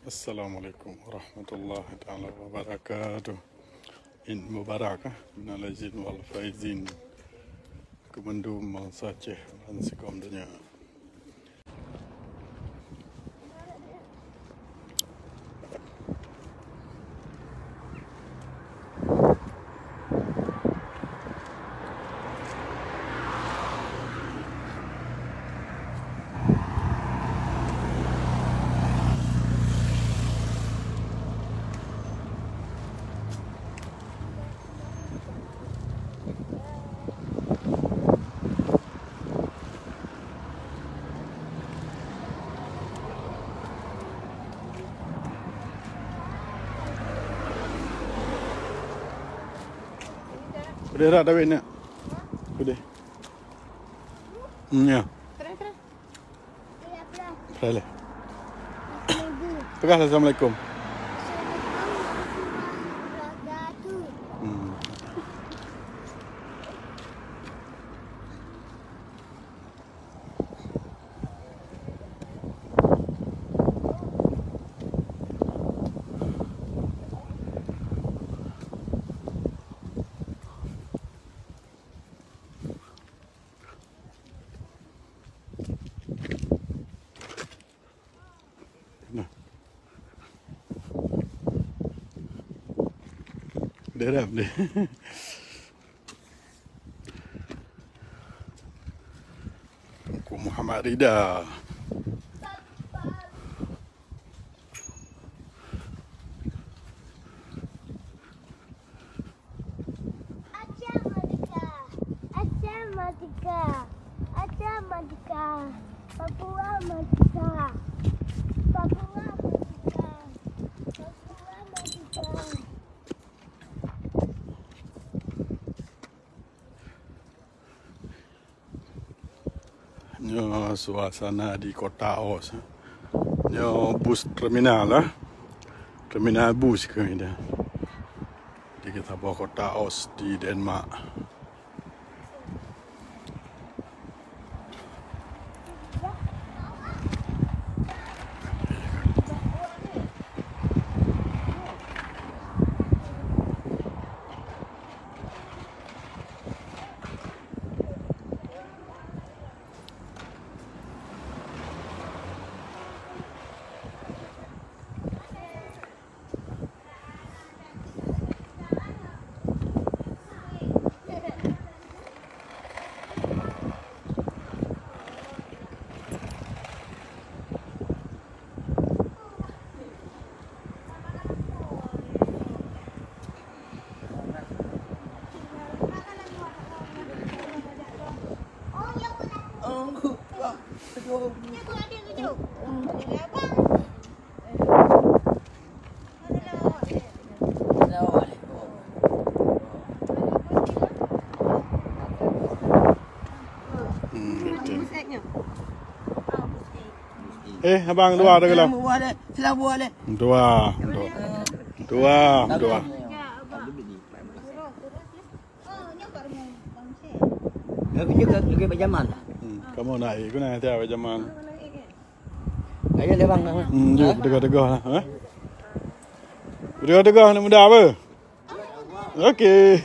Assalamualaikum warahmatullahi taala wabarakatuh. In mubarakah minal aizin wal faizin. Kemendum bangsa Aceh dan sekom dunia. Udah dah David nak? Udah. Ya. Terang. Boleh. Pegang Assalamualaikum. Derap dia. Aku Muhammad Rida. Aceh Merdeka. Papua Merdeka. Nyo suasana di kota Os. Nyo bus terminal lah. Terminal bus ke ini dah. Di kita bawa kota Os di Denmark. Abang dua ada ke lah? Dua. Aku juga pergi berjaman. Kamu naik, aku naik tiap zaman. Ayo le bang. Jom tegak-tegak lah. Tegak-tegak nak muda apa? Okey.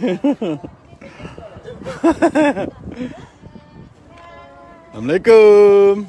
Assalamualaikum.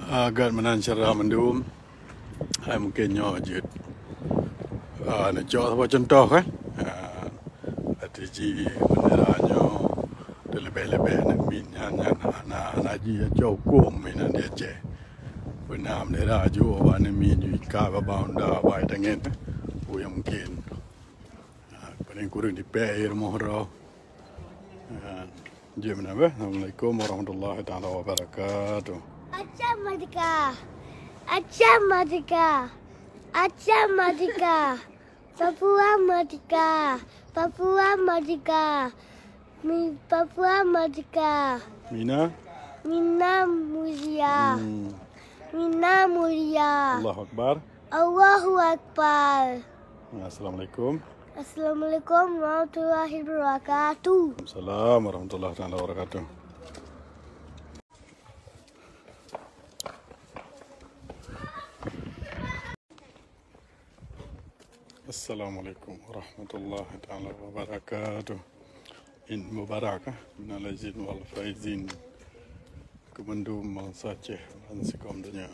agak menansyara mendum hai mungkin nyo je nak jauh apa contoh kan ada ji benerannya lebih-lebih nak minyak nak ji jauh kum mina dia je benar menera jo wan min ju ka ba baunda ba tengen yang mungkin paling kurang di pair mohro je menapa. Assalamualaikum warahmatullahi taala wabarakatuh. Acha Madika. Acha Madika. Acha Madika. Papua Madika. Papua Madika. Papua Madika. Mina? Mina Mulia. Mina Mulia. Allahu Akbar. Allahu Akbar. Assalamualaikum. Assalamualaikum warahmatullahi wabarakatuh. Assalamualaikum warahmatullahi taala wabarakatuh. Assalamualaikum warahmatullahi taala wabarakatuh. In mubarakah minal aizin wal faizin. Kemendum mangsa Aceh dan sekom dunia.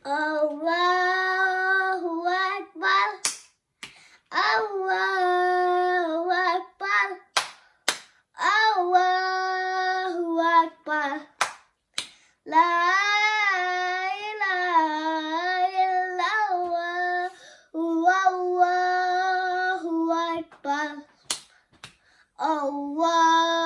Allahu Akbar. Allahu Akbar. Allahu Akbar. La ilaha illallah. Allahu Akbar. Allah